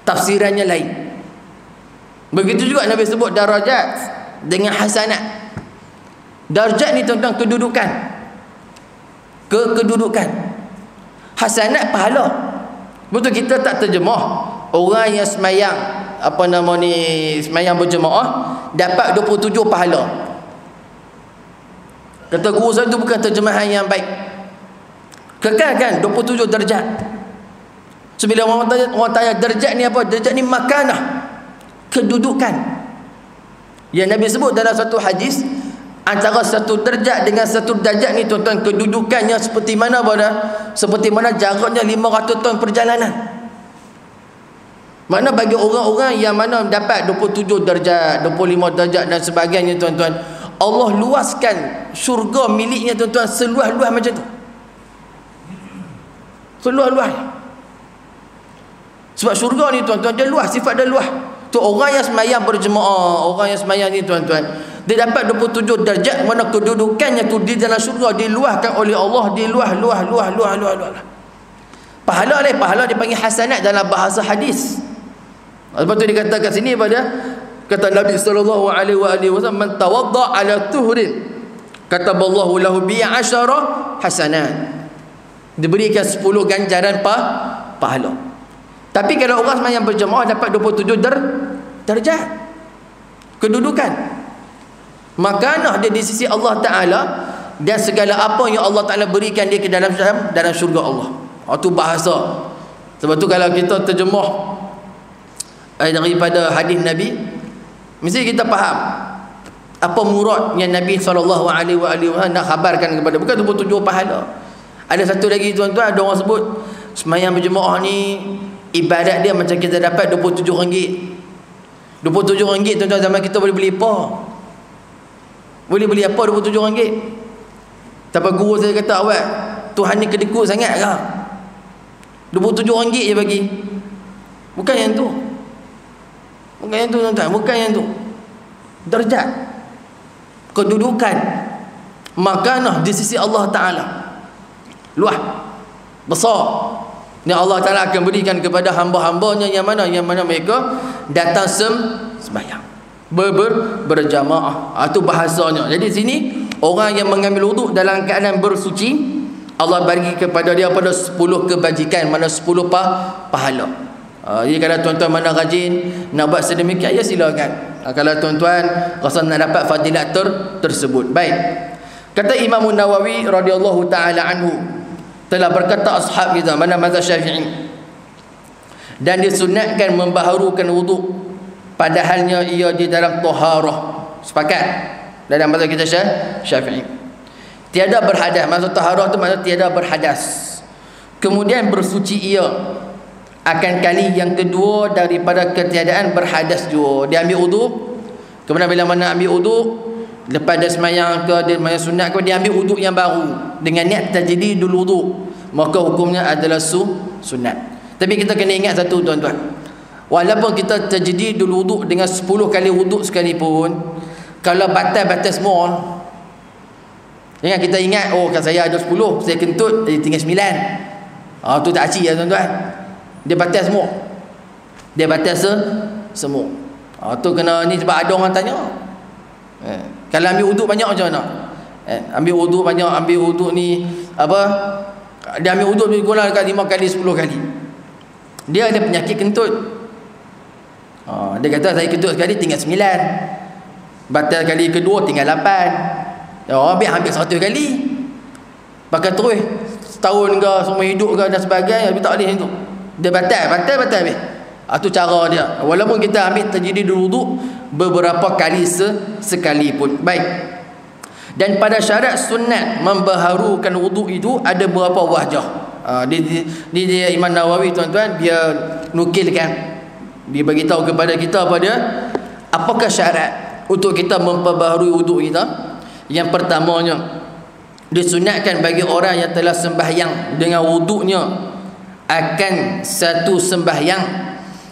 tafsirannya lain. Begitu juga Nabi sebut darajat dengan hasanat. Darjat ni tuan-tuan kedudukan, kedudukan. Hasanat pahala. Betul, kita tak terjemah orang yang semayang semayang berjemaah dapat 27 pahala. Kata guru saya, itu bukan terjemahan yang baik. Kekalkan 27 darjat. So, bila orang tanya darjat ni apa? Darjat ni makanah, kedudukan. Yang Nabi sebut dalam satu hadis, antara satu darjat dengan satu darjat ni tuan-tuan, kedudukannya seperti mana seperti mana jaraknya 500 tahun perjalanan. Mana bagi orang-orang yang mana dapat 27 darjat, 25 darjat dan sebagainya tuan-tuan, Allah luaskan syurga miliknya tuan-tuan seluas-luas macam tu. Seluas-luas. Sebab syurga ni tuan-tuan dia luas, sifat dia luas. Tu orang yang semayang berjemaah, orang yang semayang ni tuan-tuan, dia dapat 27 darjat, mana kedudukannya tu di dalam syurga diluahkan oleh Allah, diluah. Pahala dipanggil hasanat dalam bahasa hadis. Lepas tu dikatakan sini pada kata Nabi sallallahu alaihi wasallam, man tawadda ala tuhrin kataballahu lahu bi 10 hasanat. Diberikan 10 ganjaran pahala. Tapi kalau orang semayang berjemaah dapat 27 darjat kedudukan, makanah dia di sisi Allah Ta'ala, dan segala apa yang Allah Ta'ala berikan dia ke dalam syurga Allah. Itu bahasa. Sebab tu kalau kita terjemah daripada hadis Nabi, mesti kita faham apa murad yang Nabi SAW nak khabarkan kepada, bukan 27 pahala. Ada satu lagi tuan-tuan, ada orang sebut semayang berjemaah ni ibadat dia macam kita dapat RM27. RM27 tuan-tuan, zaman kita boleh beli apa? Boleh beli apa RM27? Tapi guru saya kata, awak Tuhan ni kedekut sangat ke? RM27 je bagi. Bukan yang tu. Bukan yang tu tuan-tuan, bukan yang tu. Darjat, kedudukan, makanah di sisi Allah Ta'ala luah, besar. Yang Allah Ta'ala akan berikan kepada hamba-hambanya yang mana mereka datang sembahyang berjamaah. Itu bahasanya. Jadi sini orang yang mengambil wuduk dalam keadaan bersuci, Allah bagi kepada dia pada 10 kebajikan, mana 10 pahala. Jadi kalau tuan-tuan mana rajin nak buat sedemikian, ya silakan. Kalau tuan-tuan rasa nak dapat fadilat tersebut. Baik. Kata Imam Nawawi radhiyallahu taala anhu, telah berkata ashab kita mana mazhab Syafi'i, dan disunatkan membaharukan wuduk padahalnya ia di dalam taharah. Sepakat dalam mazhab kita Syafi'i. Tiada berhadas. Maksud taharah tu maksud tiada berhadas. Kemudian bersuci ia akan kali yang kedua daripada ketiadaan berhadas juga. Dia ambil wuduk, kemudian bila mana ambil wuduk, lepas dia semayang ke, dia semayang sunat ke, dia ambil wuduk yang baru dengan niat tajdidul wuduk, maka hukumnya adalah sunat. Tapi kita kena ingat satu tuan-tuan, walaupun kita tajdidul wuduk dengan 10 kali wuduk sekalipun, kalau batal semua, ingat, kita ingat, oh kan saya ada 10, saya kentut jadi tinggal 9, tu tak acik ya tuan-tuan. Dia batal semua. Dia batal semua. Tu kena ni, sebab ada orang tanya, kalau ambil wuduk banyak macam mana? Ambil wuduk banyak, ambil wuduk ni apa? Dia ambil wuduk lebih kurang dekat 5 kali 10 kali. Dia ada penyakit kentut. Dia kata saya kentut sekali tinggal 9. Batal kali kedua tinggal 8. Hampir 100 kali. Pakai terus setahun ke, semua hidup ke dan sebagainya, tapi tak boleh itu. Dia batal habis. Itu cara dia. Walaupun kita ambil tajdidul wuduk beberapa kali sekalipun. Baik. Dan pada syarat sunat membaharukan wuduk itu ada beberapa wajah. Di Imam Nawawi tuan-tuan, dia nukilkan Dia bagi tahu kepada kita pada apakah syarat untuk kita memperbaharui wuduk kita. Yang pertamanya, disunatkan bagi orang yang telah sembahyang dengan wuduknya akan satu sembahyang,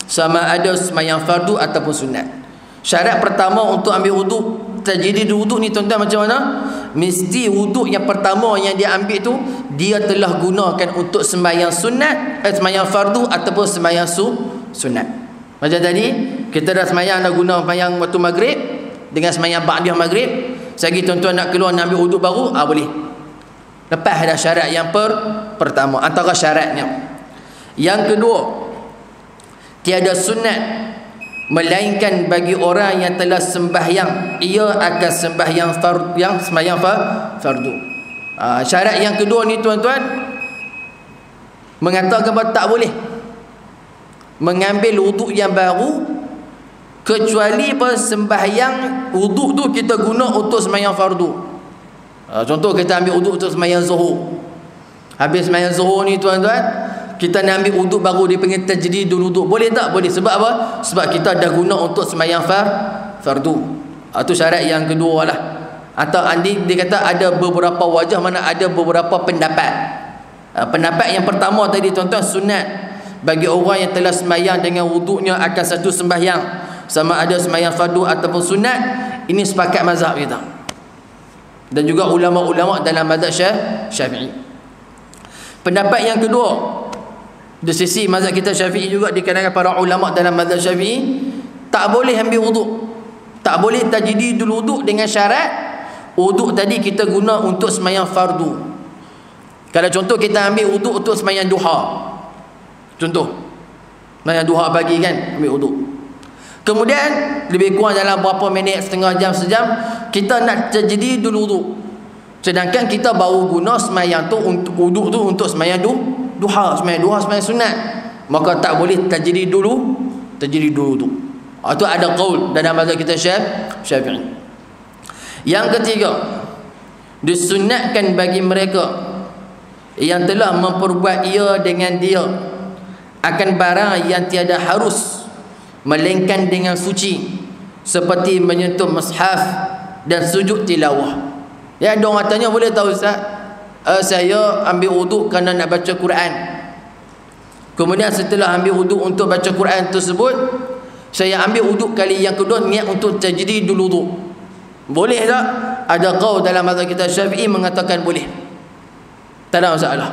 sama ada sembahyang fardu ataupun sunat. Syarat pertama untuk ambil wuduk, tajdid wuduk ni tuan-tuan macam mana? Mesti wuduk yang pertama yang dia ambil tu, dia telah gunakan untuk sembahyang sunat, sembahyang fardu ataupun sembahyang sunat. Macam tadi kita dah sembahyang, dah guna sembahyang waktu maghrib dengan sembahyang ba'diyah maghrib. Selagi tuan-tuan nak keluar nak ambil wuduk baru, boleh. Lepas ada syarat yang pertama, antara syaratnya. Yang kedua, tiada sunat melainkan bagi orang yang telah sembahyang, ia akan sembahyang fardu. Syarat yang kedua ni tuan-tuan mengatakan bahawa tak boleh mengambil wuduk yang baru kecuali sembahyang wuduk tu kita guna untuk sembahyang fardu. Contoh kita ambil wuduk untuk sembahyang zuhur. Habis sembahyang zuhur ni tuan-tuan, kita nak ambil wuduk baru, dia panggil tajdidul wuduk. Boleh tak? Boleh. Sebab apa? Sebab kita dah guna untuk sembahyang fardu. Itu syarat yang kedua lah. Atau dia kata ada beberapa wajah, mana ada beberapa pendapat. Pendapat yang pertama tadi tuan-tuan, sunat bagi orang yang telah sembahyang dengan wuduknya akan satu sembahyang, sama ada sembahyang fardu ataupun sunat. Ini sepakat mazhab kita dan juga ulama-ulama dalam mazhab Syafi'i. Pendapat yang kedua, di sisi mazhab kita Syafi'i juga, di kalangan para ulama dalam mazhab Syafi'i, tak boleh ambil wuduk, tak boleh tajdidul wuduk dengan syarat wuduk tadi kita guna untuk sembahyang fardu. Kalau contoh kita ambil wuduk untuk sembahyang duha, contoh sembahyang duha pagi kan, ambil wuduk, kemudian lebih kurang dalam berapa minit, setengah jam, sejam, kita nak tajdidul wuduk, sedangkan kita baru guna sembahyang tu untuk wuduk tu untuk sembahyang duha, sembahyang sunat, maka tak boleh tajdid dulu tu. Itu ada qaul dalam mazhab kita Syafi'i. Yang ketiga, disunatkan bagi mereka yang telah memperbuat ia dengan dia akan barang yang tiada harus melainkan dengan suci, seperti menyentuh mushaf dan sujud tilawah. Ya, ada orang tanya, boleh tahu Ustaz, saya ambil wuduk kerana nak baca Quran, kemudian setelah ambil wuduk untuk baca Quran tersebut, saya ambil wuduk kali yang kedua niat untuk tajdidul wuduk, boleh tak? Ada qaul dalam mazhab kita Syafi'i mengatakan boleh, tak ada masalah.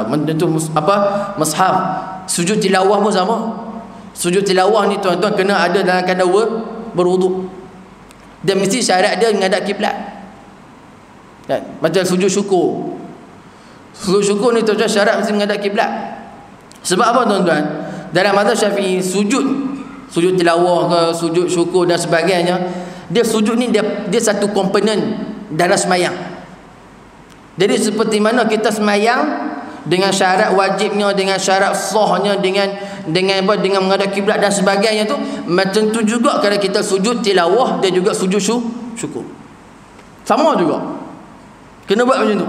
Menyentuh mushaf, sujud tilawah pun sama. Sujud tilawah ni tuan-tuan kena ada dalam keadaan berwuduk, dan mesti syarat dia menghadap kiblat. Macam sujud syukur. Sujud syukur ni tuan-tuan syarat mesti menghadap kiblat. Sebab apa tuan-tuan? Dalam mazhab Syafi'i, sujud tilawah ke, sujud syukur dan sebagainya, dia sujud ni dia satu komponen dalam semayang. Jadi seperti mana kita semayang dengan syarat wajibnya, dengan syarat sahnya, dengan menghadap kiblat dan sebagainya tu, macam tu juga kalau kita sujud tilawah dan juga sujud syukur. Sama juga. Kena buat macam tu.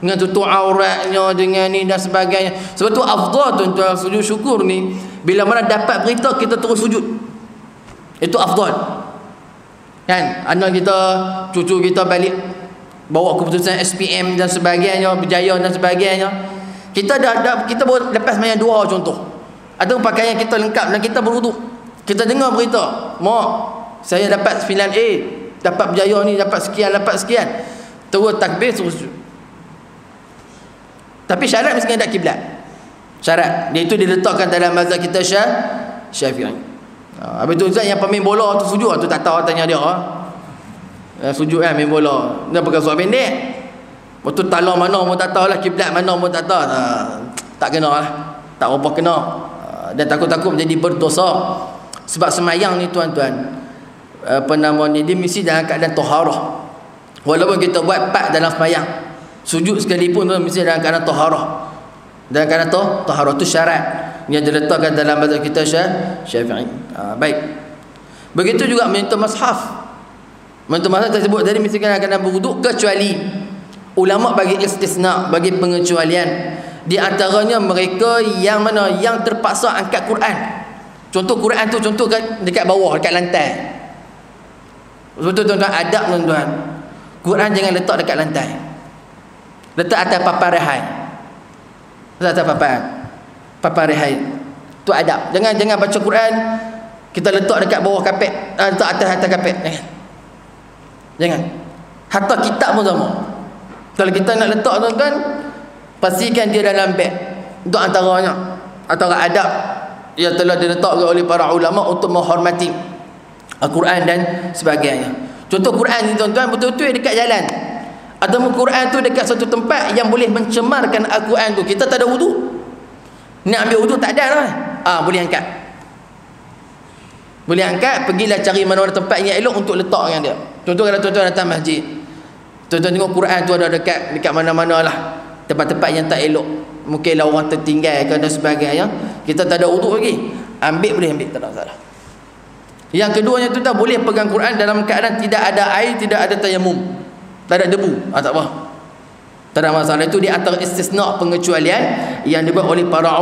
Dengan tutup auratnya, dengan ni dan sebagainya. Sebab tu afdal tuan-tuan sujud syukur ni, bila mana dapat berita kita terus sujud. Itu afdal. Kan? Anak kita, cucu kita balik bawa keputusan SPM dan sebagainya, berjaya dan sebagainya. Kita kita baru lepas sembahyang duha contoh, atau pakaian kita lengkap dan kita berwuduk, kita dengar berita, mak saya dapat 9A, dapat berjaya ni, dapat sekian, terus takbir, terus sujud. Tapi syarat mesti ada kiblat. Syarat dia itu diletakkan dalam mazhab kita Syafi'i. Habis tu Ustaz yang pemain bola tu sujud, tu tak tahu, tanya dia. Sujud kan main bola, dia pakai suara pendek. Betul talang mana pun tak tahu lah, kiblat mana pun tak tahu. Tak kena lah, tak apa kena. Dan takut-takut menjadi berdosa. Sebab semayang ni tuan-tuan, dia mesti dalam keadaan taharah. Walaupun kita buat 4 dalam semayang, sujud sekalipun tu mesti dalam keadaan taharah. Dalam keadaan taharah tu syarat yang diletakkan dalam mazhab kita Syafi'i. Baik. Begitu juga menyentuh mushaf. Menyentuh mushaf tersebut tadi mesti dalam keadaan berwuduk, kecuali ulama bagi istisna, bagi pengecualian. Di antaranya mereka yang mana yang terpaksa angkat Quran. Contoh Quran tu contoh dekat bawah, dekat lantai. Betul tuan-tuan, adab tuan-tuan. Quran jangan letak dekat lantai. Letak atas papan rehai. Letak atas papan rehai. Tu adab. Jangan baca Quran kita letak dekat bawah kapet, letak atas kapet. Jangan. Hatta kitab pun sama. Kalau kita nak letak tuan-tuan, pastikan dia dalam beg. Itu antara adab yang telah diletakkan oleh para ulama untuk menghormati Al-Quran dan sebagainya. Contoh Quran ni tuan-tuan betul-betul dekat jalan, atau Quran tu dekat satu tempat yang boleh mencemarkan Al-Quran tu. Kita tak ada wudu, nak ambil wudu tak ada lah. Boleh angkat. Boleh angkat, pergilah cari mana-mana tempat yang elok untuk letak dengan dia. Contoh kalau tuan-tuan datang masjid, tuan-tuan tengok Quran tu ada dekat mana-mana lah, tempat-tempat yang tak elok, mungkinlah orang tertinggal ke dan sebagainya, kita tak ada wudu lagi, boleh ambil, tak ada masalah. Yang keduanya tu tak boleh pegang Quran dalam keadaan tidak ada air, tidak ada tayamum, tak ada debu, tak apa, tak ada masalah. Itu di antara istisna, pengecualian yang dibuat oleh para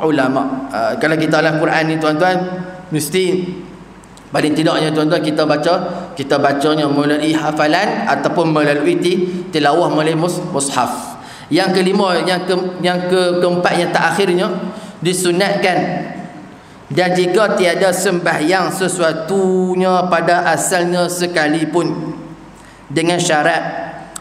ulama. Kalau kita dalam Quran ni tuan-tuan, mesti paling tidaknya tuan-tuan kita bacanya melalui hafalan ataupun melalui tilawah melalui mushaf. Yang kelima, keempat, yang terakhirnya, disunatkan dan jika tiada sembahyang sesuatunya pada asalnya sekalipun, dengan syarat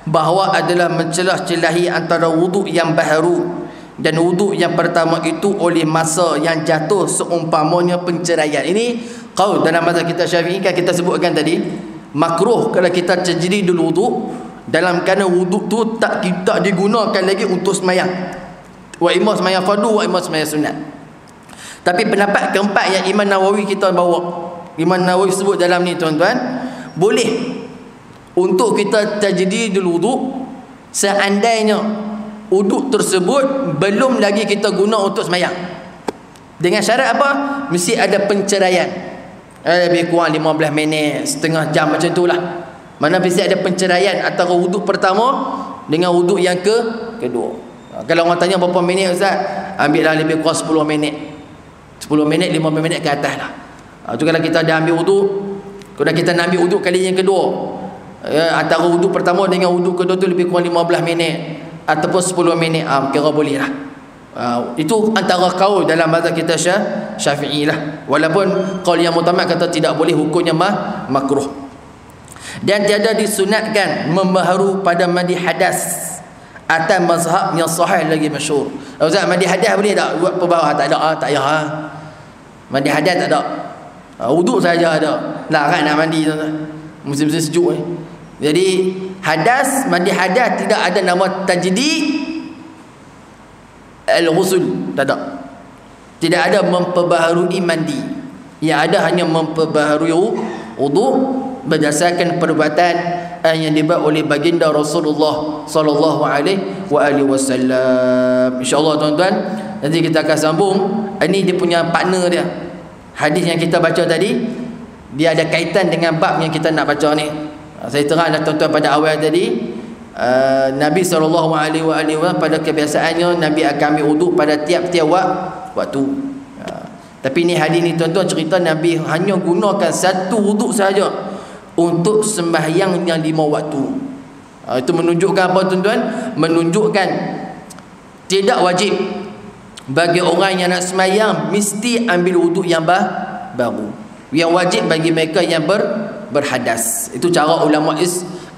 bahawa adalah mencelah-celahi antara wuduk yang baharu dan wuduk yang pertama itu oleh masa yang jatuh seumpamanya penceraian. Ini qaul dalam mazhab kita Syafi'i, kan kita sebutkan tadi, makruh kalau kita tajdidul wuduk dalam kerana wuduk tu tak digunakan lagi untuk semayang, wa imma semayang fardu wa imma semayang sunat. Tapi pendapat keempat yang Imam Nawawi kita bawa, Imam Nawawi sebut dalam ni tuan-tuan, boleh untuk kita tajdidul wuduk seandainya wuduk tersebut belum lagi kita guna untuk semayang. Dengan syarat apa? Mesti ada penceraian, lebih kurang 15 minit, setengah jam macam itulah. Mana mesti ada penceraian antara wuduk pertama dengan wuduk yang kedua. Kalau orang tanya berapa minit Ustaz, ambillah lebih kurang 10 minit. 10 minit, 15 minit ke atas lah. Itu kalau kita dah ambil wuduk, kalau kita nak ambil wuduk kali yang kedua, antara wuduk pertama dengan wuduk kedua tu lebih kurang 15 minit ataupun 10 minit, kira boleh lah. Itu antara qaul dalam mazhab kita Syafi'i lah. Walaupun qaul yang mutamad kata tidak boleh, hukumnya makruh. Dan tiada disunatkan membaharu pada mandi hadas atas mazhab yang sahih lagi masyhur. Ustaz, mandi hadas boleh tak buat perbaharuan? Tak ada, tak payah. Mandi hadas tak ada. Wuduk saja ada. Larang nak mandi tuan-tuan, musim-musim sejuk ni. Jadi hadas, mandi hadas tidak ada nama tajdid al-ghusl, tak ada. Tidak ada memperbaharui mandi. Yang ada hanya memperbaharui wuduk berdasarkan perbuatan yang dibuat oleh baginda Rasulullah sallallahu alaihi wasallam. Insya-Allah tuan-tuan, nanti kita akan sambung. Ini dia punya partner dia. Hadis yang kita baca tadi, dia ada kaitan dengan bab yang kita nak baca ni. Saya teranglah tuan-tuan pada awal tadi, Nabi sallallahu alaihi wasallam pada kebiasaannya Nabi akan ambil wuduk pada tiap-tiap waktu. Tapi ni hadis ni tuan-tuan cerita Nabi hanya gunakan satu wuduk saja untuk sembahyang yang 5 waktu. Itu menunjukkan apa tuan-tuan? Menunjukkan tidak wajib bagi orang yang nak sembahyang mesti ambil wuduk yang baru. Yang wajib bagi mereka yang berhadas. Itu cara ulama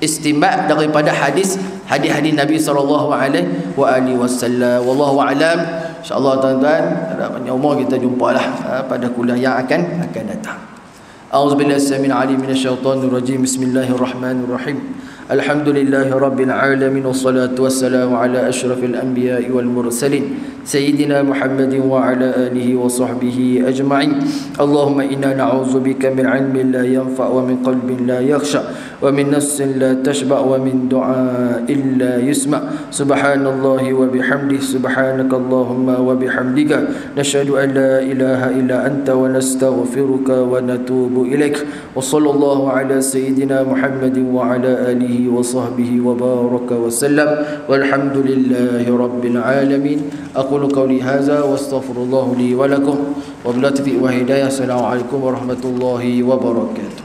istinbat daripada hadis Nabi sallallahu alaihi wasallam. Wallahu a'lam. Insya-Allah tuan-tuan, ada banyak umur kita jumpalah pada kuliah yang akan datang. A'udzubillahi as-sami'il 'alim minasyaitonir rajim. Bismillahirrahmanirrahim. Alhamdulillahi rabbil alamin wassalatu wassalamu ala asyrafil anbiya'i wal mursalin sayyidina Muhammadin wa ala alihi wa sahbihi ajma'in. Allahumma inna na'udzubika min 'ilmin la yanfa' wa min qalbin la yakhsha wa min nafsin la tashba' wa min du'a'in la yusma'. Subhanallahi wa bihamdihi, subhanakallahumma wa bihamdika, nashhadu an la ilaha illa anta wa nastaghfiruka wa natubu ilaik. Wa sallallahu ala sayyidina Muhammadin wa ala alihi wa sahbihi wa baraka wa sallam. Walhamdulillahi rabbil alamin. Aqulu qawli hadza wa astaghfirullah li wa lakum. Wabillahi taufiq wa hidayah. Assalamualaikum warahmatullahi wabarakatuh.